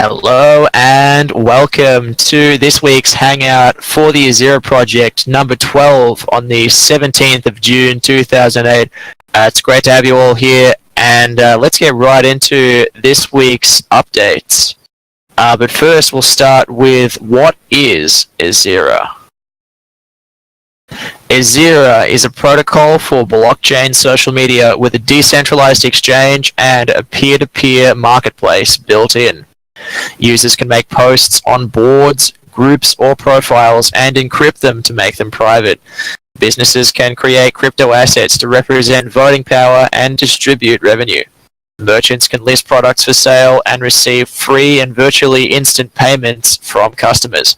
Hello and welcome to this week's Hangout for the Ezira project, number 12 on the 17th of June 2008. It's great to have you all here, and let's get right into this week's updates. But first, we'll start with what is Ezira? Ezira is a protocol for blockchain social media with a decentralized exchange and a peer-to-peer marketplace built in. Users can make posts on boards, groups, or profiles and encrypt them to make them private. Businesses can create crypto assets to represent voting power and distribute revenue. Merchants can list products for sale and receive free and virtually instant payments from customers.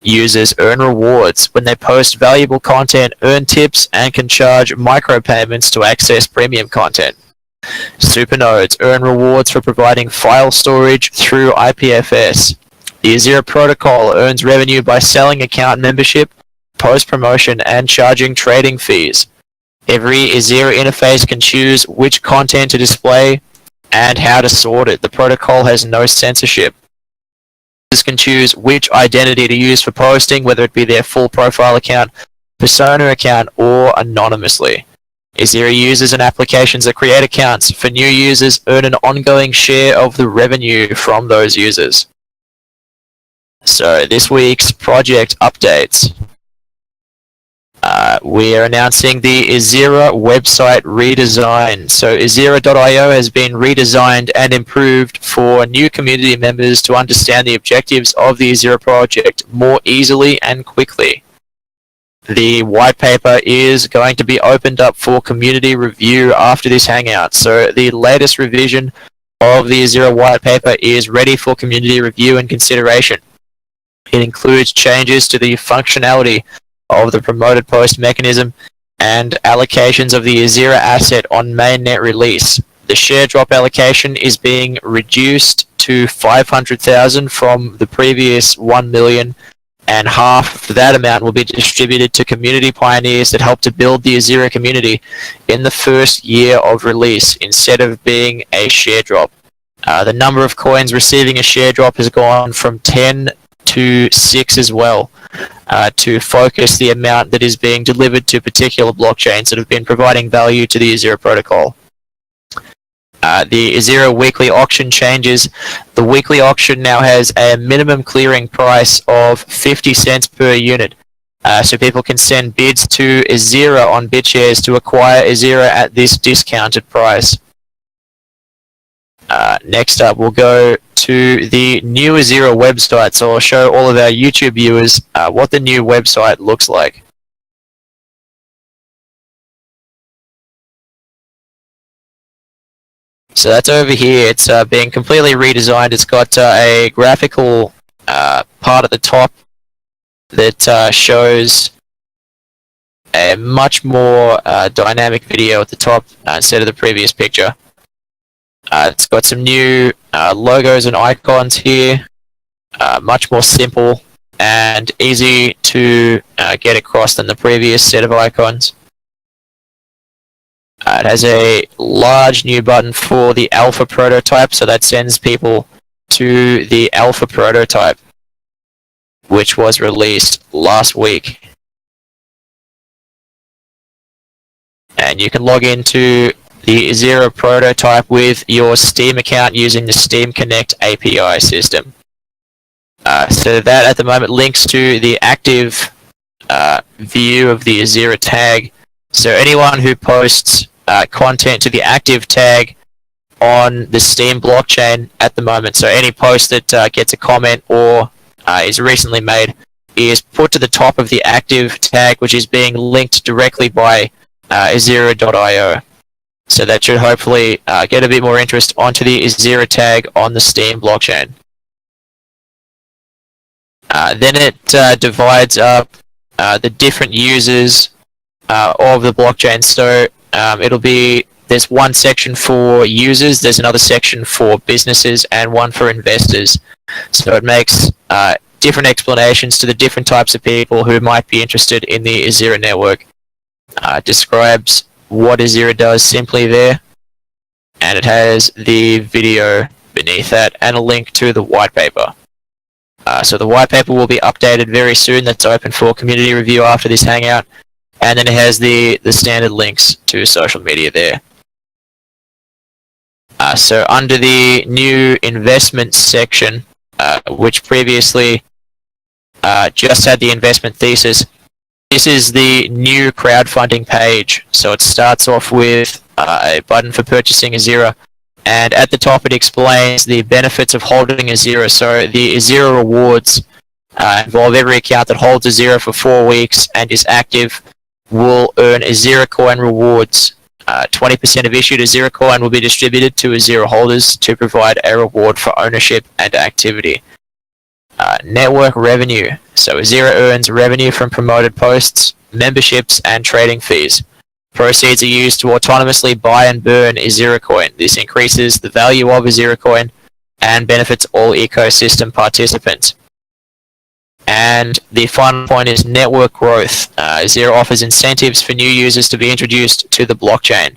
Users earn rewards when they post valuable content, earn tips, and can charge micropayments to access premium content. Supernodes earn rewards for providing file storage through IPFS. The Ezira protocol earns revenue by selling account membership, post-promotion, and charging trading fees. Every Ezira interface can choose which content to display and how to sort it. The protocol has no censorship. Users can choose which identity to use for posting, whether it be their full profile account, persona account, or anonymously. Ezira users and applications that create accounts for new users earn an ongoing share of the revenue from those users. So this week's project updates. We are announcing the Ezira website redesign. So Ezira.io has been redesigned and improved for new community members to understand the objectives of the Ezira project more easily and quickly. The white paper is going to be opened up for community review after this hangout. So the latest revision of the Ezira white paper is ready for community review and consideration. It includes changes to the functionality of the promoted post mechanism and allocations of the Ezira asset on mainnet release. The share drop allocation is being reduced to 500,000 from the previous 1 million, and half of that amount will be distributed to community pioneers that help to build the Ezira community in the first year of release instead of being a share drop. The number of coins receiving a share drop has gone from 10 to 6 as well, to focus the amount that is being delivered to particular blockchains that have been providing value to the Ezira protocol. The Ezira weekly auction changes. The weekly auction now has a minimum clearing price of 50 cents per unit. So people can send bids to Ezira on BitShares to acquire Ezira at this discounted price. Next up, we'll go to the new Ezira website. So I'll show all of our YouTube viewers what the new website looks like. So that's over here. It's being completely redesigned. It's got a graphical part at the top that shows a much more dynamic video at the top instead of the previous picture. It's got some new logos and icons here, much more simple and easy to get across than the previous set of icons. It has a large new button for the alpha prototype, so that sends people to the alpha prototype, which was released last week. And you can log into the Ezira prototype with your Steam account using the Steam Connect API system. So that at the moment links to the active view of the Ezira tag. So anyone who posts content to the active tag on the Steam blockchain at the moment, so any post that gets a comment or is recently made, is put to the top of the active tag, which is being linked directly by Ezira.io. So that should hopefully get a bit more interest onto the Ezira tag on the Steam blockchain. Then it divides up the different users of the blockchain. So there's one section for users, there's another section for businesses, and one for investors. So it makes different explanations to the different types of people who might be interested in the Ezira network. Describes what Ezira does simply there, and it has the video beneath that, and a link to the white paper. So the white paper will be updated very soon. That's open for community review after this Hangout. And then it has the standard links to social media there. So under the new investment section, which previously just had the investment thesis, this is the new crowdfunding page. So it starts off with a button for purchasing Ezira, and at the top it explains the benefits of holding Ezira. So the Ezira rewards involve every account that holds Ezira for 4 weeks and is active will earn Ezira coin rewards. 20% of issued Ezira coin will be distributed to Ezira holders to provide a reward for ownership and activity. Network revenue. So Ezira earns revenue from promoted posts, memberships, and trading fees. Proceeds are used to autonomously buy and burn Ezira coin. This increases the value of Ezira coin and benefits all ecosystem participants. And the final point is network growth. Ezira offers incentives for new users to be introduced to the blockchain.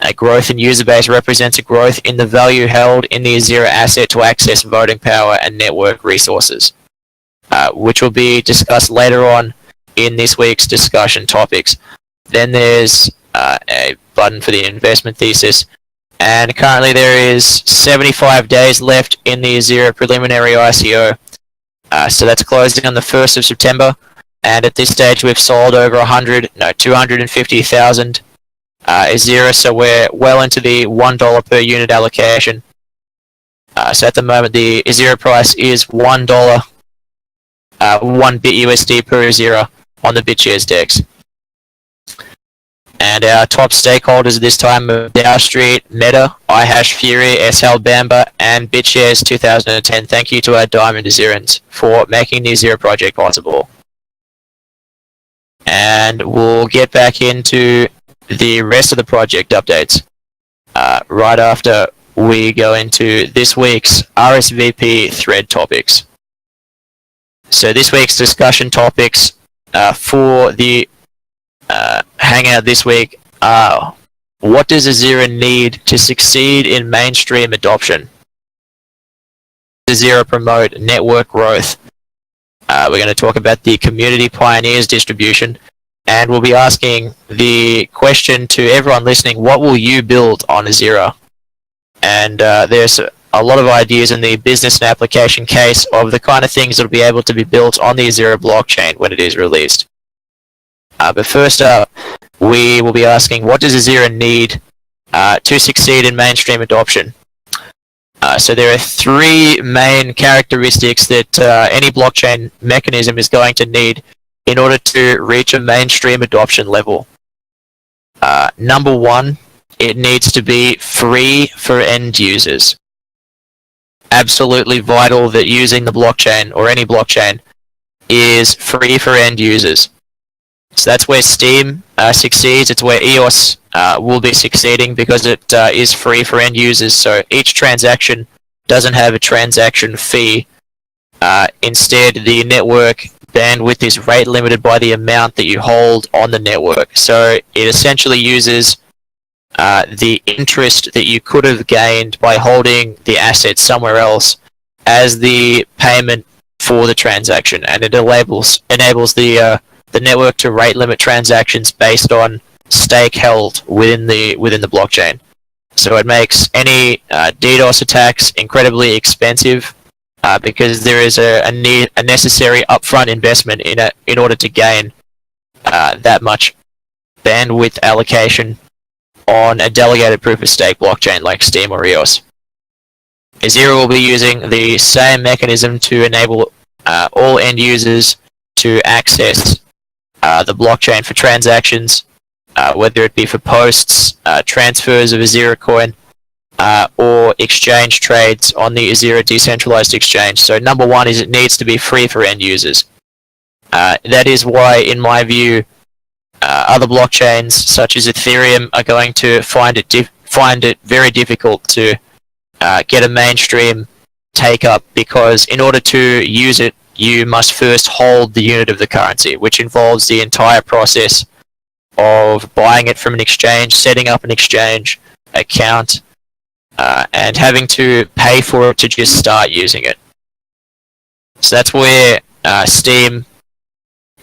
A growth in user base represents a growth in the value held in the Ezira asset to access voting power and network resources, which will be discussed later on in this week's discussion topics. Then there's a button for the investment thesis, and currently there is 75 days left in the Ezira preliminary ICO. So that's closing on the 1st of September, and at this stage we've sold over 250,000 Ezira, so we're well into the $1 per unit allocation. So at the moment the Ezira price is $1, 1 bit USD per Ezira on the BitShares DEX. And our top stakeholders this time are Dow Street, Meta, iHash Fury, SL Bamba, and BitShares 2010. Thank you to our Diamond Ezirans for making the Ezira project possible. And we'll get back into the rest of the project updates right after we go into this week's RSVP thread topics. So this week's discussion topics for the Hangout this week are: what does Ezira need to succeed in mainstream adoption? Ezira promote network growth? We're going to talk about the Community Pioneers distribution, and we'll be asking the question to everyone listening: what will you build on Ezira? And there's a lot of ideas in the business and application case of the kind of things that will be able to be built on the Ezira blockchain when it is released. But first up, we will be asking, what does Ezira need to succeed in mainstream adoption? So there are 3 main characteristics that any blockchain mechanism is going to need in order to reach a mainstream adoption level. Number 1, it needs to be free for end users. Absolutely vital that using the blockchain, or any blockchain, is free for end users. So that's where Steam succeeds. It's where EOS will be succeeding, because it is free for end users. So each transaction doesn't have a transaction fee. Instead, the network bandwidth is rate limited by the amount that you hold on the network. So it essentially uses the interest that you could have gained by holding the asset somewhere else as the payment for the transaction, and it enables the network to rate limit transactions based on stake held within the blockchain. So it makes any DDoS attacks incredibly expensive because there is a necessary upfront investment in order to gain that much bandwidth allocation on a delegated proof of stake blockchain like Steam or EOS. Ezira will be using the same mechanism to enable all end users to access the blockchain for transactions, whether it be for posts, transfers of Ezira coin, or exchange trades on the Ezira decentralized exchange. So number 1 is it needs to be free for end users. That is why, in my view, other blockchains such as Ethereum are going to find it very difficult to get a mainstream take-up, because in order to use it, you must first hold the unit of the currency, which involves the entire process of buying it from an exchange, setting up an exchange account, and having to pay for it to just start using it. So that's where Steam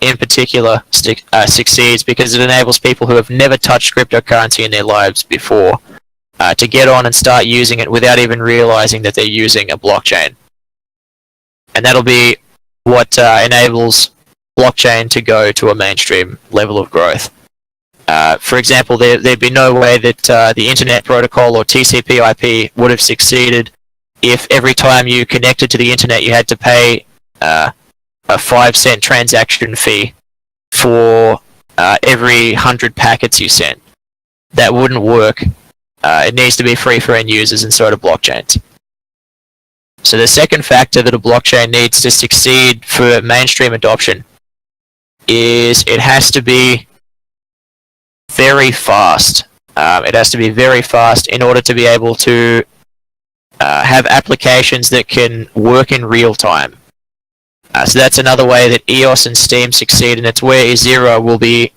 in particular succeeds, because it enables people who have never touched cryptocurrency in their lives before to get on and start using it without even realizing that they're using a blockchain. And that'll be what enables blockchain to go to a mainstream level of growth. For example, there'd be no way that the Internet Protocol or TCP/IP would have succeeded if every time you connected to the Internet you had to pay a 5-cent transaction fee for every 100 packets you sent. That wouldn't work. It needs to be free for end users, and so do blockchains. So the second factor that a blockchain needs to succeed for mainstream adoption is it has to be very fast. It has to be very fast in order to be able to have applications that can work in real time. So that's another way that EOS and Steam succeed, and it's where Ezira will be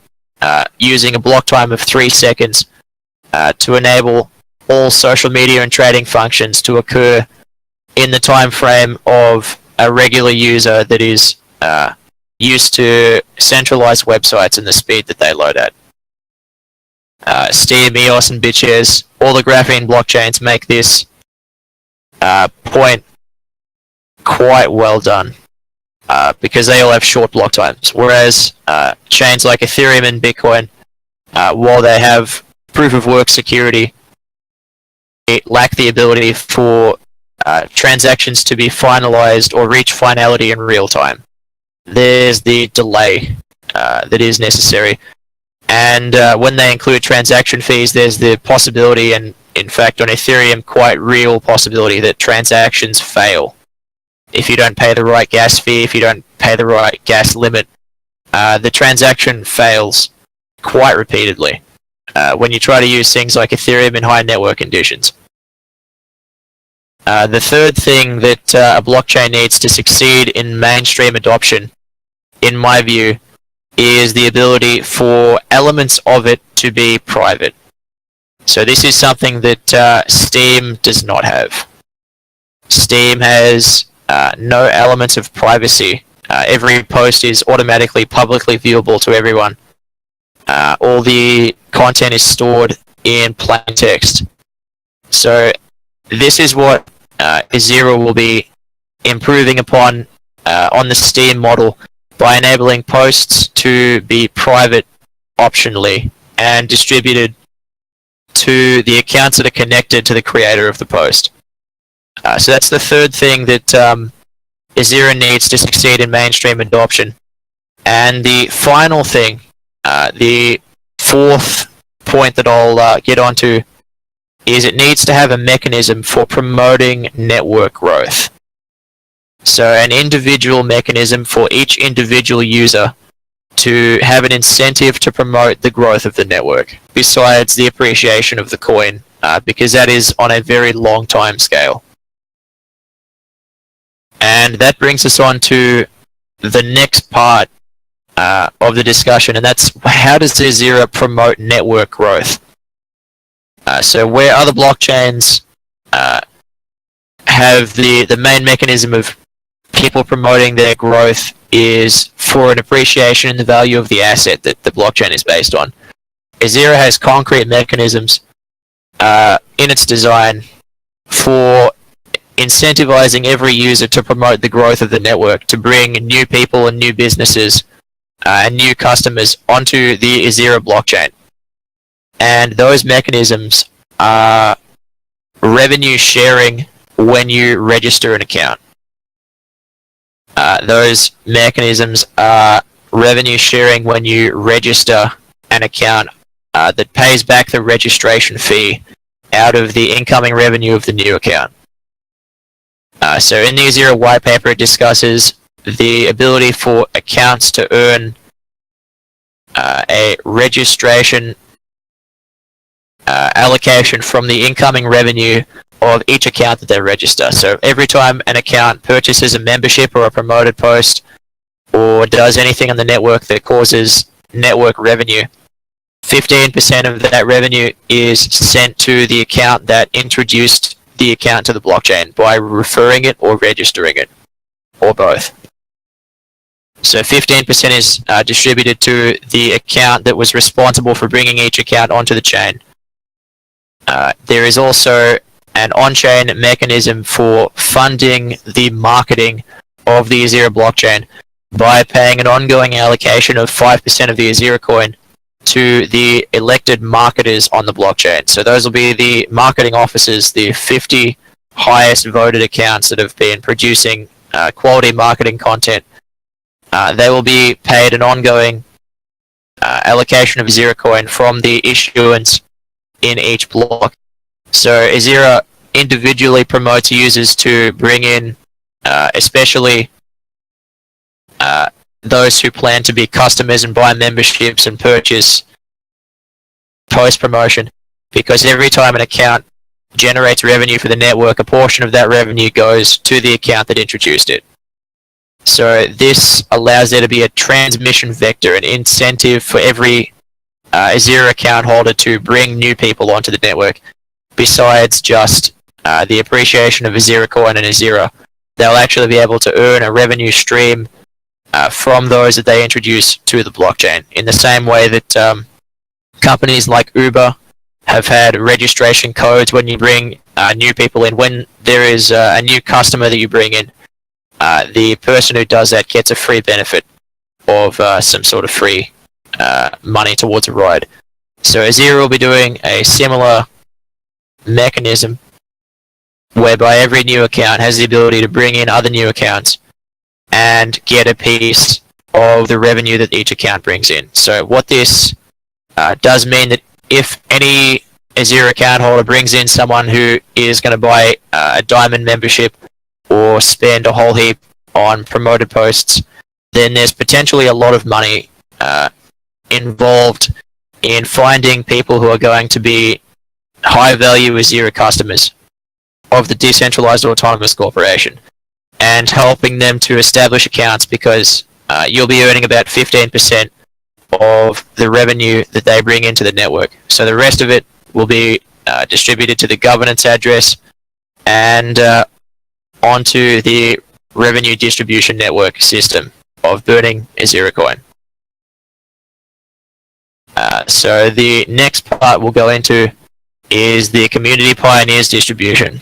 using a block time of 3 seconds to enable all social media and trading functions to occur in the time frame of a regular user that is used to centralized websites and the speed that they load at. Steam, EOS, and BitShares, all the graphene blockchains make this point quite well done because they all have short block times, whereas chains like Ethereum and Bitcoin, while they have proof of work security, it lack the ability for transactions to be finalized or reach finality in real time. There's the delay that is necessary. And when they include transaction fees, there's the possibility, and in fact on Ethereum, quite real possibility that transactions fail. If you don't pay the right gas fee, if you don't pay the right gas limit, the transaction fails quite repeatedly when you try to use things like Ethereum in high network conditions. The third thing that a blockchain needs to succeed in mainstream adoption, in my view, is the ability for elements of it to be private. So this is something that Steam does not have. Steam has no elements of privacy. Every post is automatically publicly viewable to everyone. All the content is stored in plain text. So this is what Ezira will be improving upon on the Steam model, by enabling posts to be private optionally and distributed to the accounts that are connected to the creator of the post. So that's the third thing that Ezira needs to succeed in mainstream adoption. And the final thing, the fourth point that I'll get onto, is it needs to have a mechanism for promoting network growth. So an individual mechanism for each individual user to have an incentive to promote the growth of the network, besides the appreciation of the coin, because that is on a very long time scale. And that brings us on to the next part of the discussion, and that's how does Ezira promote network growth? So where other blockchains have the main mechanism of people promoting their growth is for an appreciation in the value of the asset that the blockchain is based on, Ezira has concrete mechanisms in its design for incentivizing every user to promote the growth of the network, to bring new people and new businesses and new customers onto the Ezira blockchain. And those mechanisms are revenue sharing when you register an account. Those mechanisms are revenue sharing when you register an account that pays back the registration fee out of the incoming revenue of the new account. So in the Ezira white paper, it discusses the ability for accounts to earn a registration allocation from the incoming revenue of each account that they register. So every time an account purchases a membership or a promoted post or does anything on the network that causes network revenue, 15% of that revenue is sent to the account that introduced the account to the blockchain by referring it or registering it, or both. So 15% is distributed to the account that was responsible for bringing each account onto the chain. There is also an on-chain mechanism for funding the marketing of the Ezira blockchain by paying an ongoing allocation of 5% of the Ezira coin to the elected marketers on the blockchain. So those will be the marketing officers, the 50 highest voted accounts that have been producing quality marketing content. They will be paid an ongoing allocation of Ezira coin from the issuance in each block. So Ezira individually promotes users to bring in, especially those who plan to be customers and buy memberships and purchase post-promotion, because every time an account generates revenue for the network, a portion of that revenue goes to the account that introduced it. So this allows there to be a transmission vector, an incentive for every Ezira account holder to bring new people onto the network. Besides just the appreciation of Ezira coin and Ezira, they'll actually be able to earn a revenue stream from those that they introduce to the blockchain, in the same way that companies like Uber have had registration codes when you bring new people in. When there is a new customer that you bring in, the person who does that gets a free benefit of some sort of free money towards a ride. So Ezira will be doing a similar mechanism whereby every new account has the ability to bring in other new accounts and get a piece of the revenue that each account brings in. So what this does mean that if any Ezira account holder brings in someone who is going to buy a diamond membership or spend a whole heap on promoted posts, then there's potentially a lot of money involved in finding people who are going to be high value Ezira customers of the decentralized autonomous corporation, and helping them to establish accounts, because you'll be earning about 15% of the revenue that they bring into the network. So the rest of it will be distributed to the governance address and onto the revenue distribution network system of burning Ezira coin. So the next part we'll go into is the Community Pioneers distribution.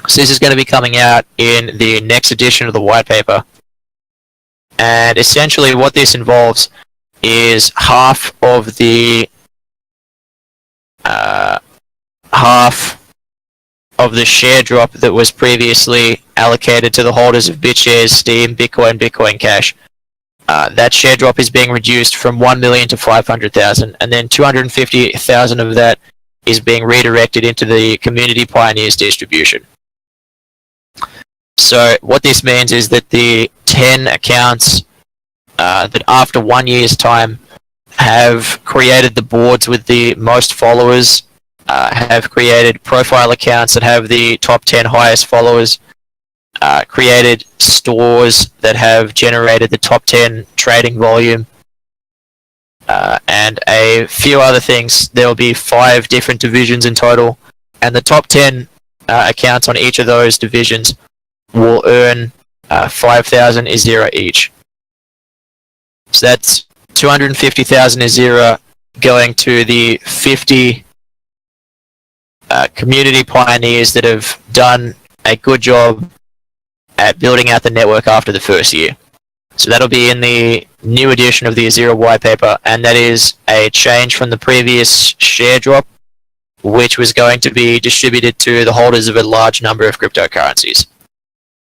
So this is going to be coming out in the next edition of the white paper. And essentially what this involves is half of the share drop that was previously allocated to the holders of BitShares, Steem, Bitcoin, Bitcoin Cash. That share drop is being reduced from 1 million to 500,000, and then 250,000 of that is being redirected into the Community Pioneers distribution. So what this means is that the 10 accounts that after 1 year's time have created the boards with the most followers, have created profile accounts that have the top 10 highest followers, created stores that have generated the top 10 trading volume, and a few other things. There will be 5 different divisions in total, and the top 10 accounts on each of those divisions will earn 5,000 Ezira each. So that's 250,000 Ezira going to the 50 community pioneers that have done a good job at building out the network after the first year. So that'll be in the new edition of the Ezira white paper, and that is a change from the previous share drop, which was going to be distributed to the holders of a large number of cryptocurrencies.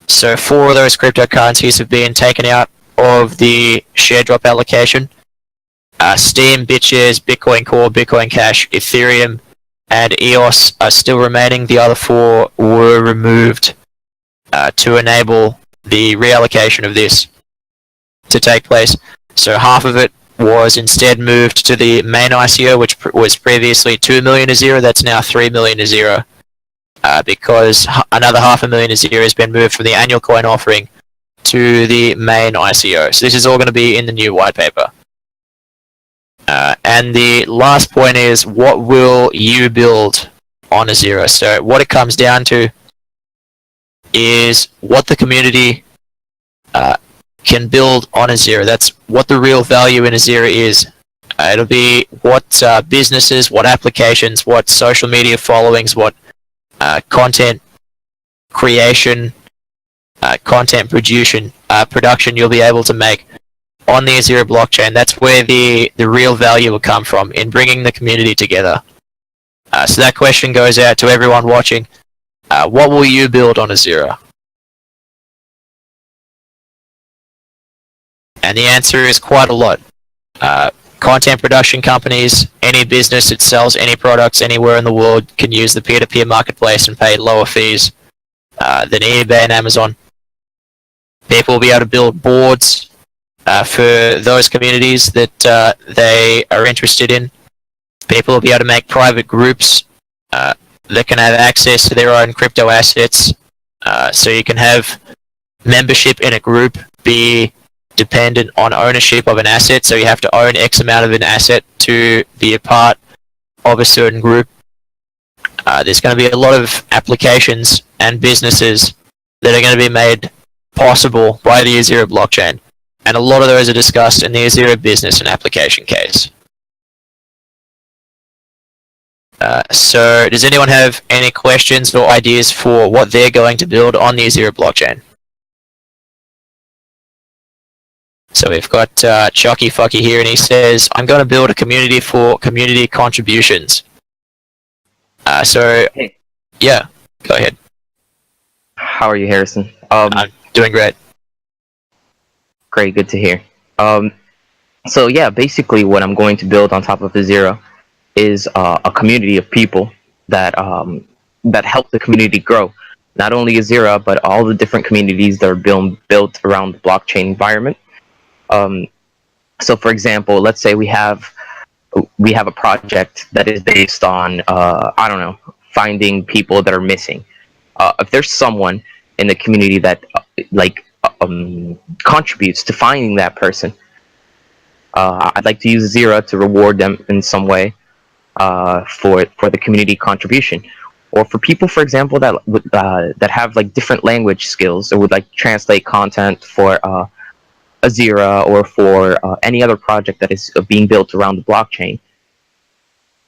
So 4 of those cryptocurrencies have been taken out of the share drop allocation. Steem, BitShares, Bitcoin Core, Bitcoin Cash, Ethereum, and EOS are still remaining. The other 4 were removed to enable the reallocation of this to take place. So half of it was instead moved to the main ICO, which was previously 2 million Ezira. That's now 3 million Ezira, because another 500,000 Ezira has been moved from the annual coin offering to the main ICO. So this is all going to be in the new white paper. And the last point is, what will you build on Ezira? So what it comes down to is what the community can build on Ezira. That's what the real value in Ezira is. It'll be what businesses, what applications, what social media followings, what content creation, content production you'll be able to make on the Ezira blockchain. That's where the real value will come from, in bringing the community together. So that question goes out to everyone watching. What will you build on Ezira? And the answer is quite a lot. Content production companies, any business that sells any products anywhere in the world can use the peer-to-peer marketplace and pay lower fees than eBay and Amazon. People will be able to build boards for those communities that they are interested in. People will be able to make private groups that can have access to their own crypto assets. So you can have membership in a group be dependent on ownership of an asset. So you have to own X amount of an asset to be a part of a certain group. There's going to be a lot of applications and businesses that are going to be made possible by the Ezira blockchain. And a lot of those are discussed in the Ezira business and application case. So does anyone have any questions or ideas for what they're going to build on the Ezira blockchain? So we've got Chucky Fucky here, and he says, I'm going to build a community for community contributions. Hey. Yeah, go ahead. How are you, Harrison? I'm doing great. Great, good to hear. So yeah, basically what I'm going to build on top of Ezira is a community of people that that help the community grow. Not only Ezira, but all the different communities that are built around the blockchain environment. So for example, let's say we have a project that is based on I don't know, finding people that are missing. If there's someone in the community that contributes to finding that person, I'd like to use Ezira to reward them in some way for the community contribution. Or for people, for example, that would that have like different language skills or would like translate content for Ezira or for any other project that is being built around the blockchain.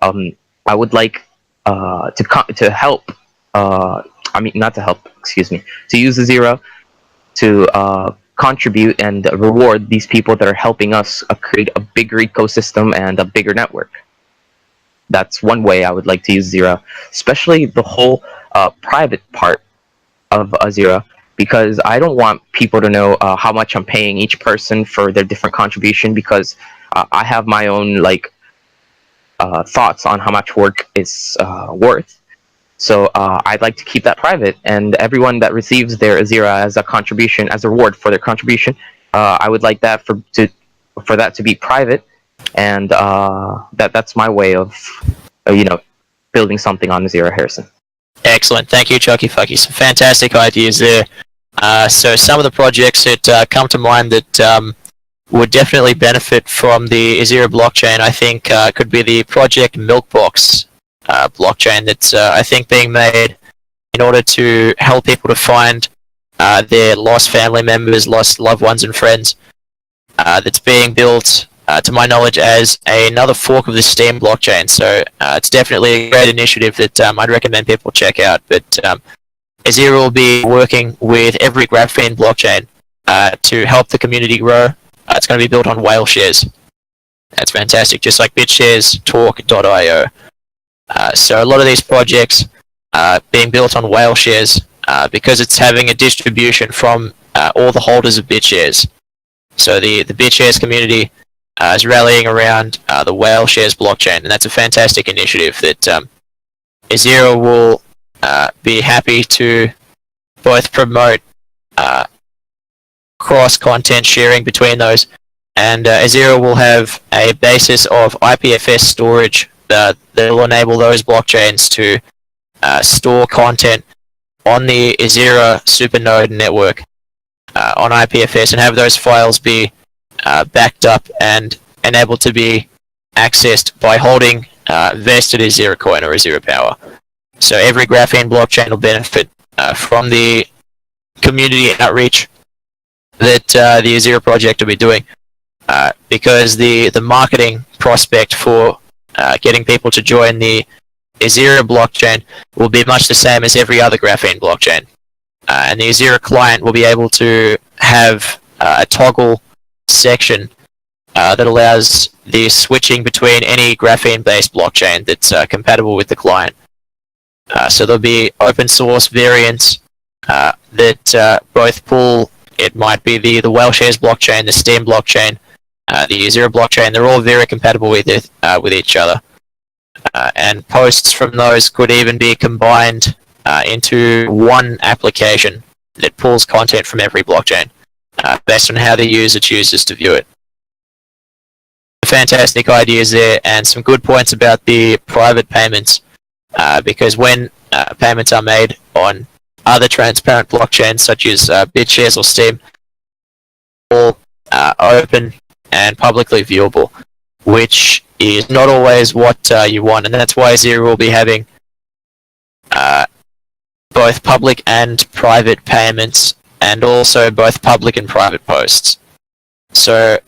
I would like to help. Not to help. Excuse me. To use Ezira to contribute and reward these people that are helping us create a bigger ecosystem and a bigger network. That's one way I would like to use Ezira, especially the whole private part of Ezira, because I don't want people to know how much I'm paying each person for their different contribution, because I have my own thoughts on how much work is worth. So I'd like to keep that private, and everyone that receives their Ezira as a contribution, as a reward for their contribution, I would like that for that to be private, and that's my way of building something on Ezira, Harrison. Excellent, thank you, Chucky Fucky. Some fantastic ideas there. So some of the projects that come to mind that would definitely benefit from the Ezira blockchain, I think, could be the project Milkbox blockchain that's, I think, being made in order to help people to find their lost family members, lost loved ones and friends. That's being built, to my knowledge, as another fork of the Steam blockchain. So it's definitely a great initiative that I'd recommend people check out. But Ezira will be working with every Graphene blockchain to help the community grow. It's going to be built on whale shares. That's fantastic, just like BitShares, Talk.io. So a lot of these projects being built on whale shares because it's having a distribution from all the holders of BitShares. So the BitShares community is rallying around the whale shares blockchain, and that's a fantastic initiative that Ezira will be happy to both promote cross-content sharing between those, and Ezira will have a basis of IPFS storage that will enable those blockchains to store content on the Ezira supernode network on IPFS and have those files be backed up and able to be accessed by holding vested Ezira coin or Ezira power. So every Graphene blockchain will benefit from the community outreach that the Ezira project will be doing, because the marketing prospect for getting people to join the Ezira blockchain will be much the same as every other Graphene blockchain. And the Ezira client will be able to have a toggle section that allows the switching between any Graphene-based blockchain that's compatible with the client. So there'll be open source variants that both pull. It might be the Wellshares blockchain, the Steam blockchain, the Ezira blockchain. They're all very compatible with each other. And posts from those could even be combined into one application that pulls content from every blockchain based on how the user chooses to view it. Fantastic ideas there, and some good points about the private payments, because when payments are made on other transparent blockchains such as BitShares or Steam, all open and publicly viewable, which is not always what you want, and that's why Ezira will be having both public and private payments, and also both public and private posts. So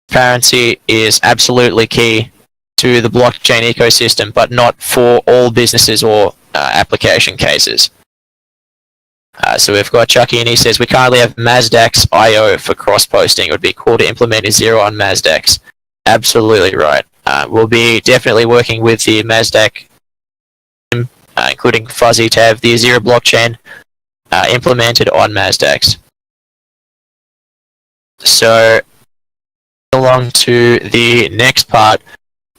transparency is absolutely key to the blockchain ecosystem, but not for all businesses or application cases. So we've got Chucky, and he says, we currently have Mazdax IO for cross-posting. It would be cool to implement Ezira on Mazdax. Absolutely right. We'll be definitely working with the Mazdak, including Fuzzy, to have the Ezira blockchain implemented on Mazdax. So along to the next part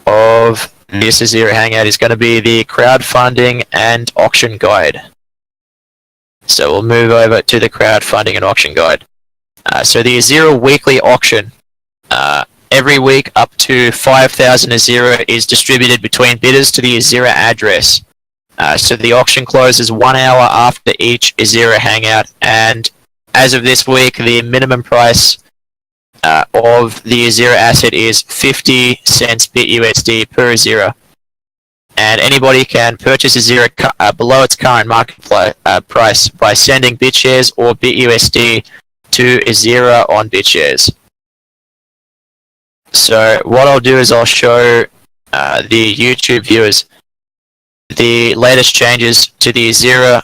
of this Ezira Hangout is going to be the crowdfunding and auction guide. So we'll move over to the crowdfunding and auction guide. So the Ezira weekly auction, every week up to 5,000 Ezira is distributed between bidders to the Ezira address. So the auction closes 1 hour after each Ezira Hangout, and as of this week, the minimum price of the Ezira asset is 50 cents BitUSD per Ezira. And anybody can purchase Ezira below its current market price by sending BitShares or BitUSD to Ezira on BitShares. So what I'll do is I'll show the YouTube viewers the latest changes to the Ezira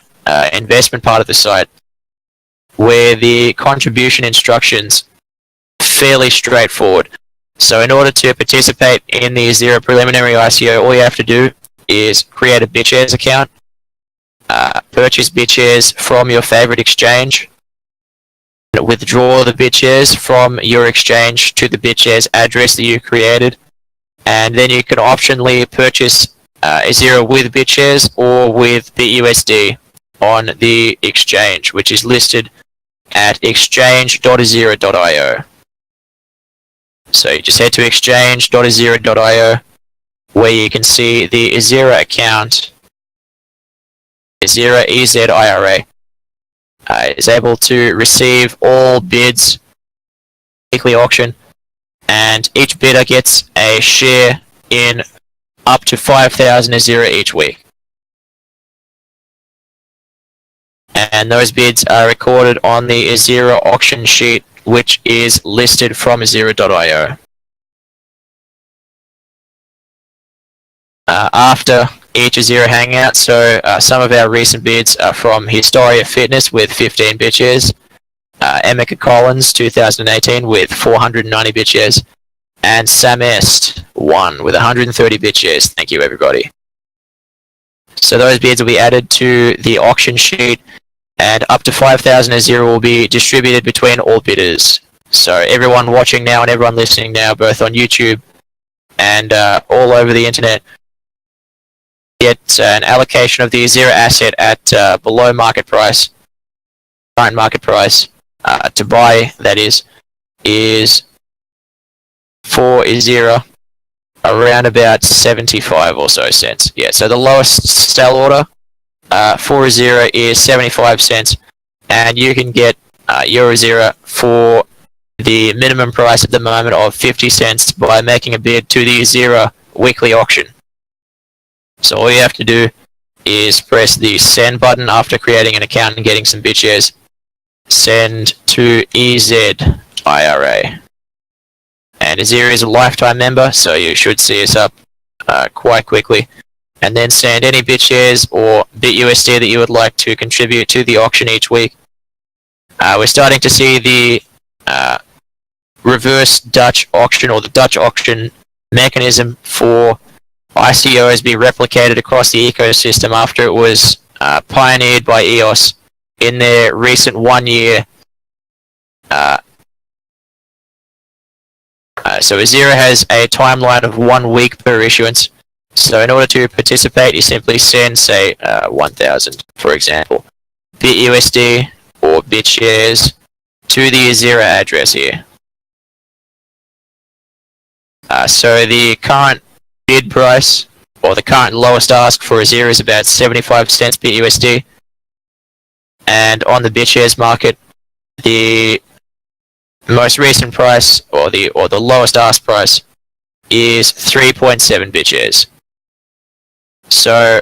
investment part of the site, where the contribution instructions are fairly straightforward. So in order to participate in the Ezira preliminary ICO, all you have to do is create a BitShares account, purchase BitShares from your favorite exchange, withdraw the BitShares from your exchange to the BitShares address that you created, and then you can optionally purchase Ezira with BitShares or with BitUSD on the exchange, which is listed at exchange.ezira.io. So you just head to exchange.ezira.io, where you can see the Ezira account. Ezira EZIRA is able to receive all bids weekly auction, and each bidder gets a share in up to 5,000 Ezira each week. And those bids are recorded on the Ezira auction sheet, which is listed from ezira.io. After each Ezira Hangout, so some of our recent bids are from Historia Fitness with 15 BitShares, Emeka Collins 2018 with 490 BitShares, and Samest 1 with 130 BitShares. Thank you, everybody. So those bids will be added to the auction sheet, and up to 5,000 Ezira will be distributed between all bidders. So everyone watching now and everyone listening now, both on YouTube and all over the internet, get an allocation of the Ezira asset at below market price, current market price, to buy, that is for Ezira around about 75 or so cents. Yeah, so the lowest sell order for Ezira is 75 cents, and you can get your Ezira for the minimum price at the moment of 50 cents by making a bid to the Ezira weekly auction. So all you have to do is press the send button after creating an account and getting some BitShares. Send to EZIRA. And Ezira is a lifetime member, so you should see us up quite quickly. And then send any BitShares or BitUSD that you would like to contribute to the auction each week. We're starting to see the reverse Dutch auction, or the Dutch auction mechanism for ICOs, be replicated across the ecosystem after it was pioneered by EOS in their recent 1 year. So Ezira has a timeline of 1 week per issuance. So in order to participate, you simply send, say, 1,000, for example, BitUSD or BitShares to the Ezira address here. So the current bid price, or the current lowest ask for Ezira, is about 75 cents BitUSD. And on the BitShares market, the most recent price, or the lowest ask price, is 3.7 BitShares. So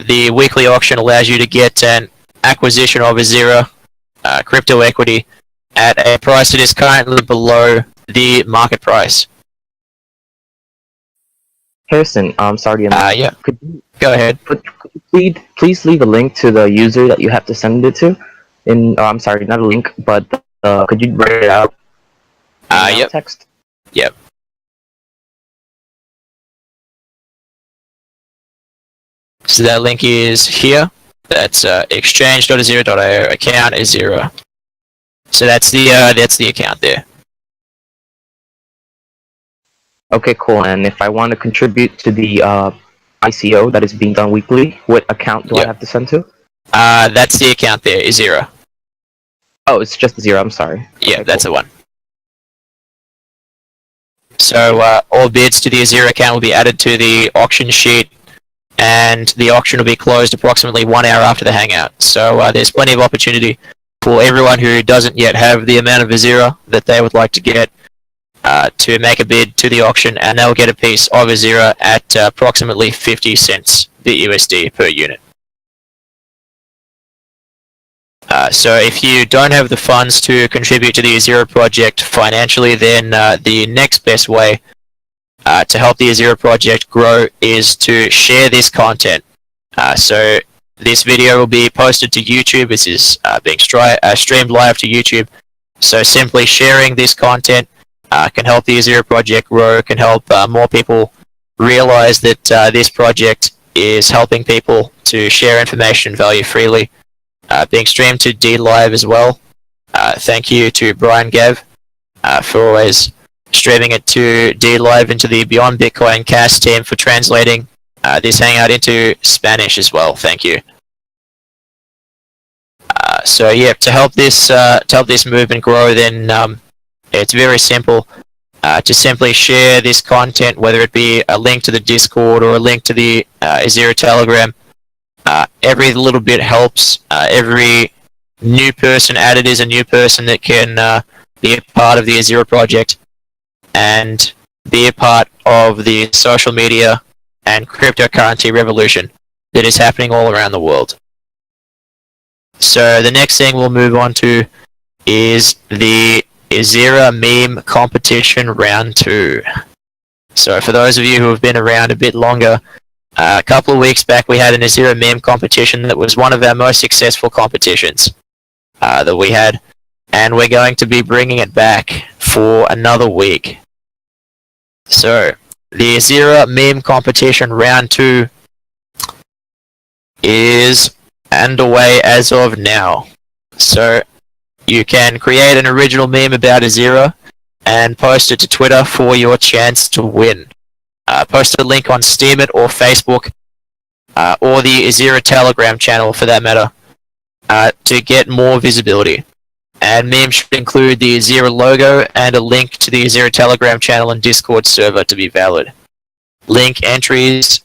the weekly auction allows you to get an acquisition of Ezira crypto equity at a price that is currently below the market price. Harrison, I'm sorry to interrupt. Yeah. Could you, Go ahead. could you please leave a link to the user that you have to send it to? I'm sorry, not a link, but could you write it out? Yep. Text. Yep. So that link is here. That's exchange.ezira.io. Account Ezira. So that's the account there. Okay, cool. And if I want to contribute to the ICO that is being done weekly, what account do I have to send to? That's the account there, Ezira. Oh, it's just Ezira. I'm sorry. Yeah, Okay, that's cool. the one. So all bids to the Ezira account will be added to the auction sheet, and the auction will be closed approximately 1 hour after the Hangout. So there's plenty of opportunity for everyone who doesn't yet have the amount of Ezira that they would like to get to make a bid to the auction, and they'll get a piece of Ezira at approximately 50 cents BUSD per unit. So if you don't have the funds to contribute to the Ezira project financially, then the next best way to help the Ezira project grow is to share this content. So this video will be posted to YouTube. This is being streamed live to YouTube. So simply sharing this content can help the Ezira project grow, can help more people realize that this project is helping people to share information and value freely. Being streamed to D Live as well. Thank you to Brian Gav for always streaming it to D Live, into the Beyond Bitcoin cast team for translating this Hangout into Spanish as well. Thank you. So yeah, to help this movement grow, then it's very simple. To simply share this content, whether it be a link to the Discord or a link to the Ezira Telegram. Every little bit helps. Every new person added is a new person that can be a part of the Ezira project and be a part of the social media and cryptocurrency revolution that is happening all around the world. So the next thing we'll move on to is the Ezira meme competition round 2. So for those of you who have been around a bit longer, a couple of weeks back we had an Ezira meme competition that was one of our most successful competitions that we had, and we're going to be bringing it back for another week. So the Ezira meme competition round 2 is underway as of now. So you can create an original meme about Ezira and post it to Twitter for your chance to win. Post a link on Steemit or Facebook or the Ezira Telegram channel for that matter to get more visibility. And memes should include the Ezira logo and a link to the Ezira Telegram channel and Discord server to be valid. Link entries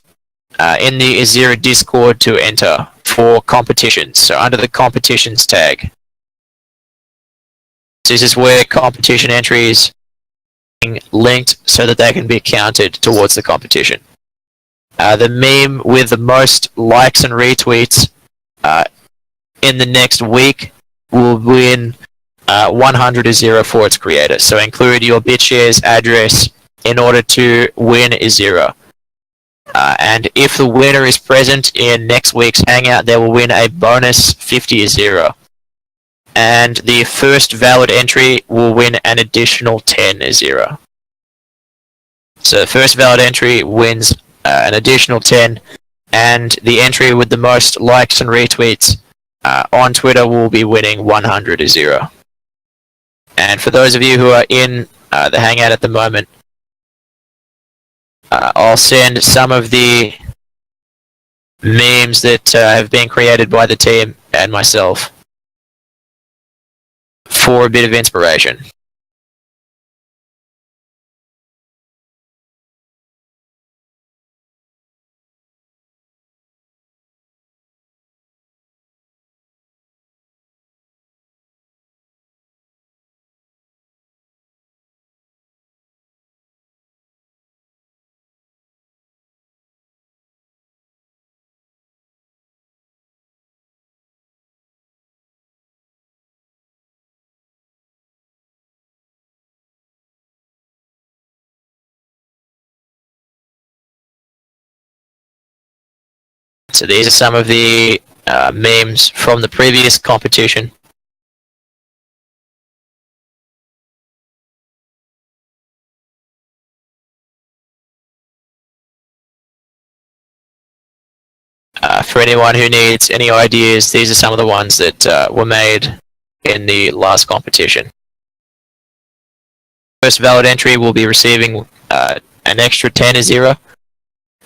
in the Ezira Discord to enter for competitions, so under the competitions tag. So this is where competition entries are linked so that they can be counted towards the competition. The meme with the most likes and retweets in the next week will win 100 Ezira for its creator. So include your BitShares address in order to win Ezira. And if the winner is present in next week's Hangout, they will win a bonus 50 Ezira. And the first valid entry will win an additional 10 Ezira. So the first valid entry wins an additional 10, and the entry with the most likes and retweets on Twitter will be winning 100 Ezira. And for those of you who are in the Hangout at the moment, I'll send some of the memes that have been created by the team and myself for a bit of inspiration. So these are some of the memes from the previous competition. For anyone who needs any ideas, these are some of the ones that were made in the last competition. First valid entry will be receiving an extra 10 Ezira,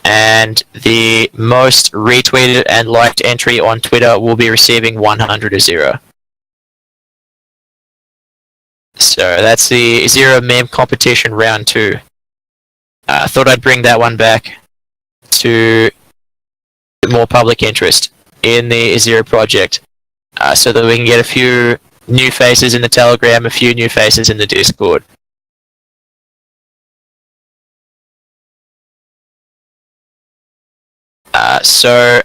and the most retweeted and liked entry on Twitter will be receiving 100 Ezira. So that's the Ezira meme competition round 2. I thought I'd bring that one back to more public interest in the Ezira project, so that we can get a few new faces in the Telegram, a few new faces in the Discord. So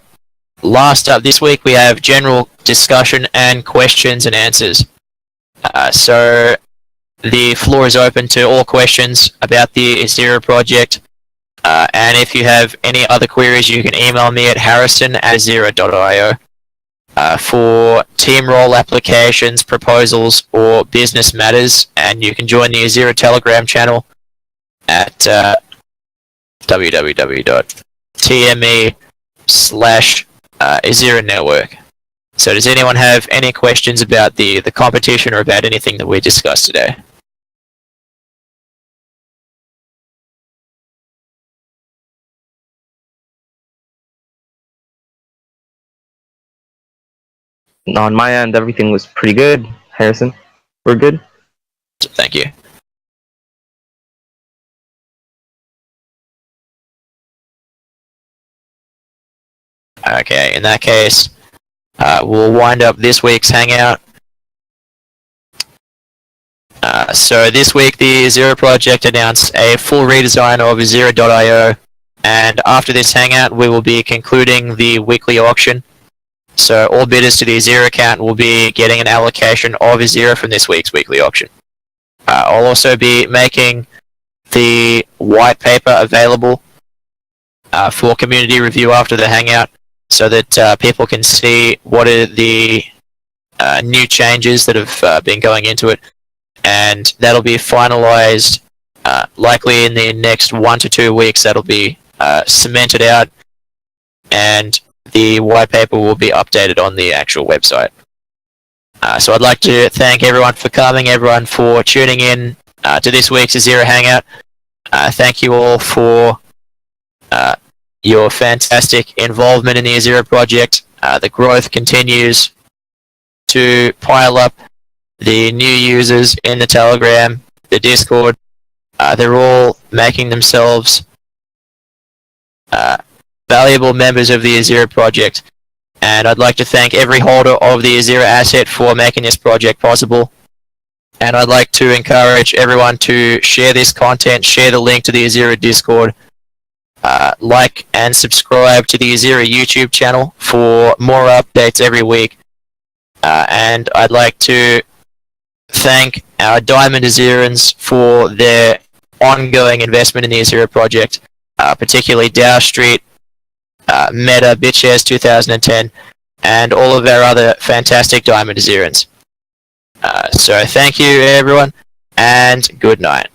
last up this week we have general discussion and questions and answers. So the floor is open to all questions about the Ezira project. And if you have any other queries, you can email me at harrison@ezira.io for team role applications, proposals, or business matters. And you can join the Ezira Telegram channel at www.tme/Ezira Network. So does anyone have any questions about the competition or about anything that we discussed today? On my end, everything was pretty good. Harrison, we're good. Thank you. Okay, in that case, we'll wind up this week's Hangout. So this week, the Ezira project announced a full redesign of Ezira.io, and after this Hangout, we will be concluding the weekly auction. So all bidders to the Ezira account will be getting an allocation of Ezira from this week's weekly auction. I'll also be making the white paper available for community review after the Hangout, so that people can see what are the new changes that have been going into it, and that'll be finalized likely in the next 1 to 2 weeks. That'll be cemented out, and the white paper will be updated on the actual website. So I'd like to thank everyone for coming, everyone for tuning in to this week's Ezira Hangout. Thank you all for your fantastic involvement in the Ezira project. The growth continues to pile up. The new users in the Telegram, the Discord, they're all making themselves valuable members of the Ezira project. And I'd like to thank every holder of the Ezira asset for making this project possible. And I'd like to encourage everyone to share this content, share the link to the Ezira Discord, like and subscribe to the Ezira YouTube channel for more updates every week. And I'd like to thank our Diamond Ezirans for their ongoing investment in the Ezira project, particularly Dow Street, Meta, BitShares 2010, and all of our other fantastic Diamond Ezirans. So thank you, everyone, and good night.